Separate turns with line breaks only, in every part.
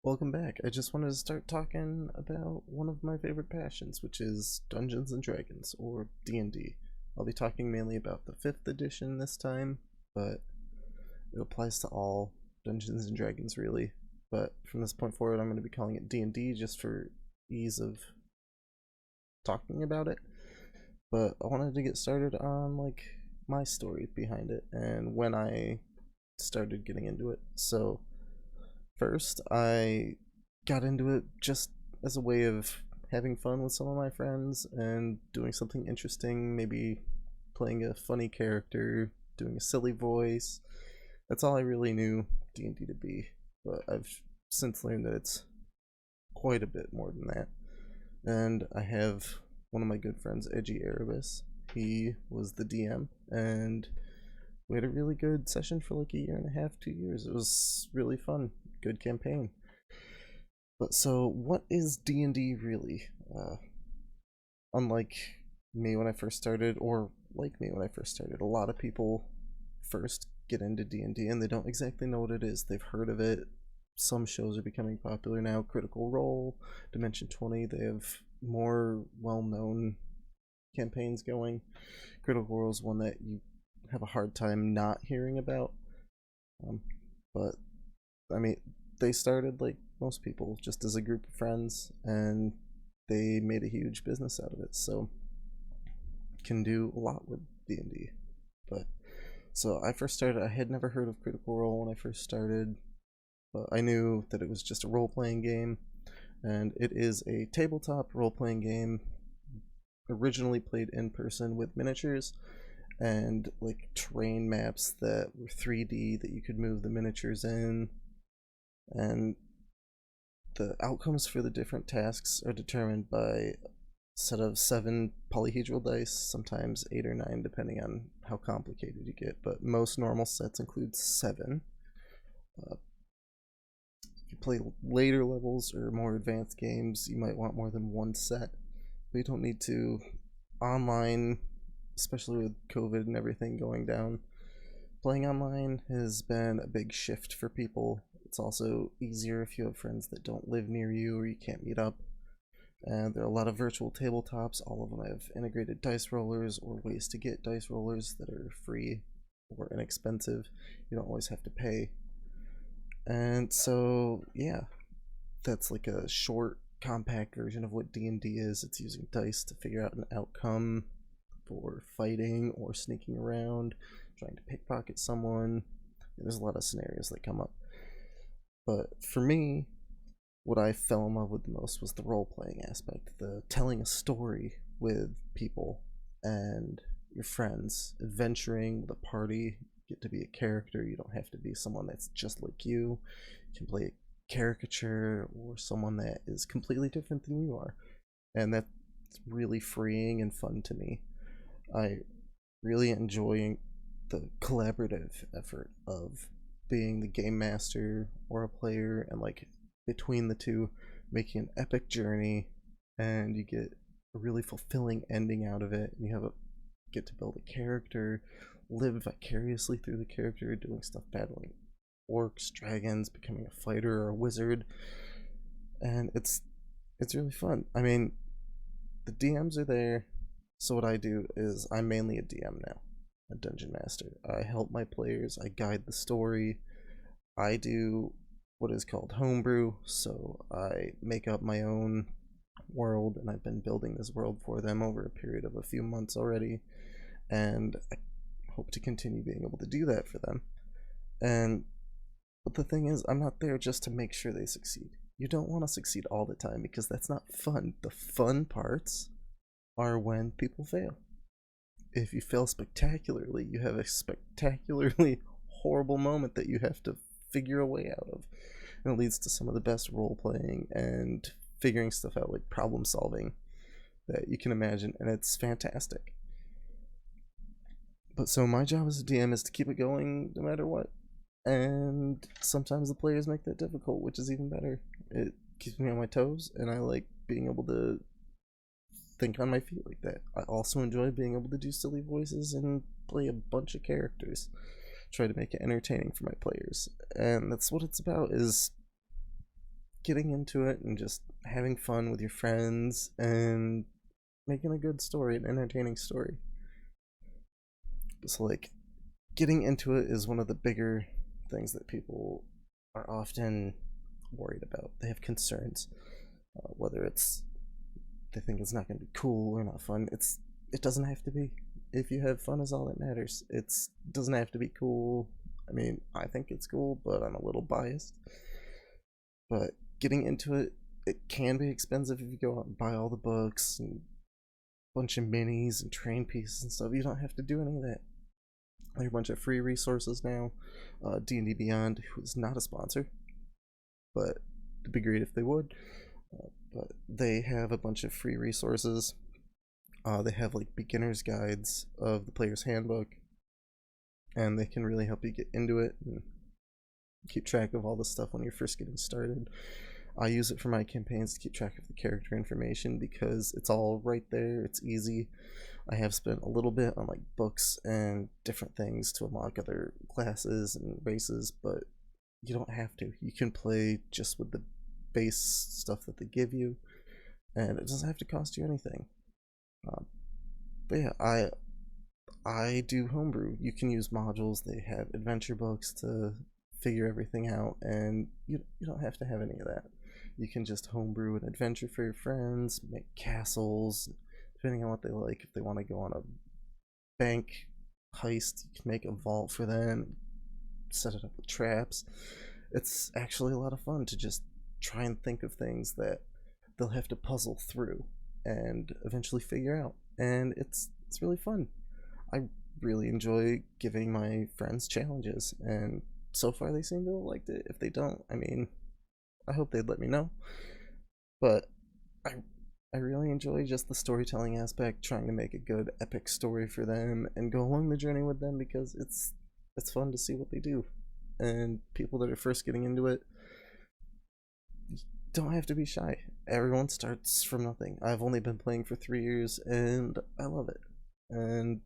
Welcome back. I just wanted to start talking about one of my favorite passions, which is Dungeons and Dragons, or D&D. I'll be talking mainly about the 5th edition this time, but it applies to all Dungeons and Dragons really. But from this point forward, I'm going to be calling it D&D just for ease of talking about it. But I wanted to get started on my story behind it and when I started getting into it. So first, I got into it just as a way of having fun with some of my friends and doing something interesting, maybe playing a funny character, doing a silly voice. That's all I really knew D&D to be, but I've since learned that it's quite a bit more than that. And I have one of my good friends, Edgy Erebus. He was the DM, and we had a really good session for like a year and a half, 2 years. It was really fun, good campaign. But so, what is D&D really? Unlike me when I first started, or like me when I first started, a lot of people first get into D&D and they don't exactly know what it is. They've heard of it. Some shows are becoming popular now. Critical Role, Dimension 20, they have more well-known campaigns going. Critical Role is one that you have a hard time not hearing about. But I mean, they started like most people, just as a group of friends, and they made a huge business out of it. So can do a lot with D&D. But so I first started. I had never heard of Critical Role when I first started, but I knew that it was just a role-playing game, and it is a tabletop role-playing game originally played in person with miniatures and like terrain maps that were 3D that you could move the miniatures in, and the outcomes for the different tasks are determined by a set of 7 polyhedral dice, sometimes 8 or 9 depending on how complicated you get, but most normal sets include 7. If you play later levels or more advanced games, you might want more than one set, but you don't need to. Online, especially with COVID and everything going down, playing online has been a big shift for people. It's also easier if you have friends that don't live near you or you can't meet up. And there are a lot of virtual tabletops. All of them have integrated dice rollers or ways to get dice rollers that are free or inexpensive. You don't always have to pay. And so, yeah, that's like a short, compact version of what D&D is. It's using dice to figure out an outcome for fighting or sneaking around, trying to pickpocket someone. There's a lot of scenarios that come up. But for me, what I fell in love with the most was the role-playing aspect, the telling a story with people and your friends, adventuring with a party. You get to be a character. You don't have to be someone that's just like you. You can play a caricature or someone that is completely different than you are, and that's really freeing and fun to me. I really enjoy the collaborative effort of being the game master or a player, and like between the two, making an epic journey, and you get a really fulfilling ending out of it. And you have a get to build a character, live vicariously through the character, doing stuff battling orcs, dragons, becoming a fighter or a wizard, and it's really fun. I mean, the DMs are there, so what I do is I'm mainly a DM now, a dungeon master. I help my players, I guide the story, I do what is called homebrew, so I make up my own world, and I've been building this world for them over a period of a few months already, and I hope to continue being able to do that for them. And but the thing is, I'm not there just to make sure they succeed. You don't want to succeed all the time because that's not fun. The fun parts are when people fail. If you fail spectacularly, you have a spectacularly horrible moment that you have to figure a way out of. And it leads to some of the best role playing and figuring stuff out, like problem solving, that you can imagine, and it's fantastic. But so my job as a DM is to keep it going no matter what. And sometimes the players make that difficult, which is even better. It keeps me on my toes, and I like being able to think on my feet like that. I also enjoy being able to do silly voices and play a bunch of characters, try to make it entertaining for my players. And that's what it's about, is getting into it and just having fun with your friends and making a good story, an entertaining story. So, like, getting into it is one of the bigger things that people are often worried about. They have concerns, whether it's they think it's not going to be cool or not fun. It doesn't have to be. If you have fun, is all that matters. It doesn't have to be cool. I mean, I think it's cool, but I'm a little biased. But getting into it, it can be expensive if you go out and buy all the books and a bunch of minis and train pieces and stuff. You don't have to do any of that. There are a bunch of free resources now. D&D Beyond, who is not a sponsor, but it'd be great if they would. But they have a bunch of free resources. They have like beginner's guides of the player's handbook, and they can really help you get into it and keep track of all the stuff when you're first getting started. I use it for my campaigns to keep track of the character information because it's all right there. It's easy. I have spent a little bit on like books and different things to unlock other classes and races, but you don't have to. You can play just with the base stuff that they give you, and it doesn't have to cost you anything. But yeah, I do homebrew. You can use modules. They have adventure books to figure everything out, and you don't have to have any of that. You can just homebrew an adventure for your friends, make castles, depending on what they like. If they want to go on a bank heist, you can make a vault for them, set it up with traps. It's actually a lot of fun to just try and think of things that they'll have to puzzle through and eventually figure out. And it's really fun. I really enjoy giving my friends challenges, and so far they seem to have liked it. If they don't, I mean, I hope they'd let me know. But I really enjoy just the storytelling aspect, trying to make a good epic story for them and go along the journey with them, because it's fun to see what they do. And people that are first getting into it don't have to be shy. Everyone starts from nothing. I've only been playing for 3 years and I love it. And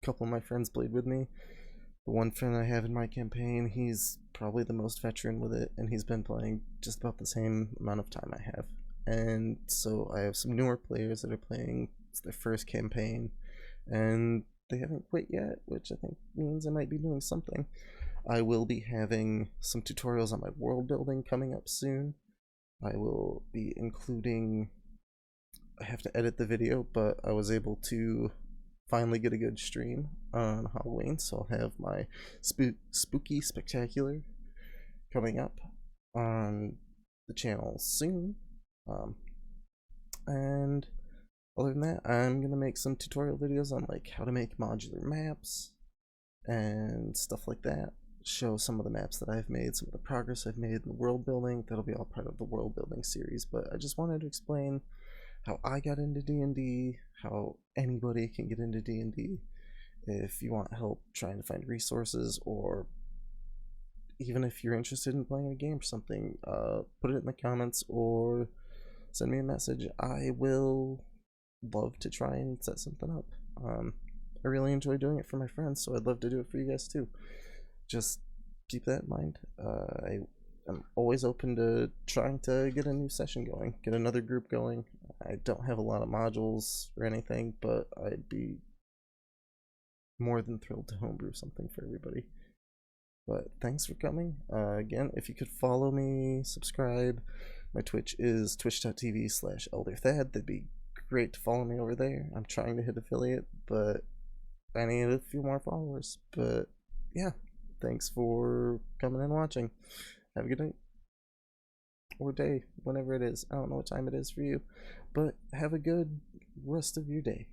a couple of my friends played with me. The one friend I have in my campaign, he's probably the most veteran with it, and he's been playing just about the same amount of time I have. And so I have some newer players that are playing. It's their first campaign, and they haven't quit yet, which I think means I might be doing something. I will be having some tutorials on my world building coming up soon. I will be including, I have to edit the video, but I was able to finally get a good stream on Halloween, so I'll have my spooky spectacular coming up on the channel soon. And other than that, I'm gonna make some tutorial videos on like how to make modular maps and stuff like that. Show some of the maps that I've made, some of the progress I've made in the world building. That'll be all part of the world building series, but I just wanted to explain how I got into D&D, how anybody can get into D&D. If you want help trying to find resources, or even if you're interested in playing a game or something, put it in the comments or send me a message. I will love to try and set something up. I really enjoy doing it for my friends, so I'd love to do it for you guys too. Just keep that in mind. I'm always open to trying to get a new session going, get another group going. I don't have a lot of modules or anything, but I'd be more than thrilled to homebrew something for everybody. But thanks for coming. Again, if you could follow me, subscribe. My Twitch is twitch.tv/elderthad. That'd be great to follow me over there. I'm trying to hit affiliate, but I need a few more followers. But yeah, thanks for coming and watching. Have a good night. Or day, whenever it is. I don't know what time it is for you. But have a good rest of your day.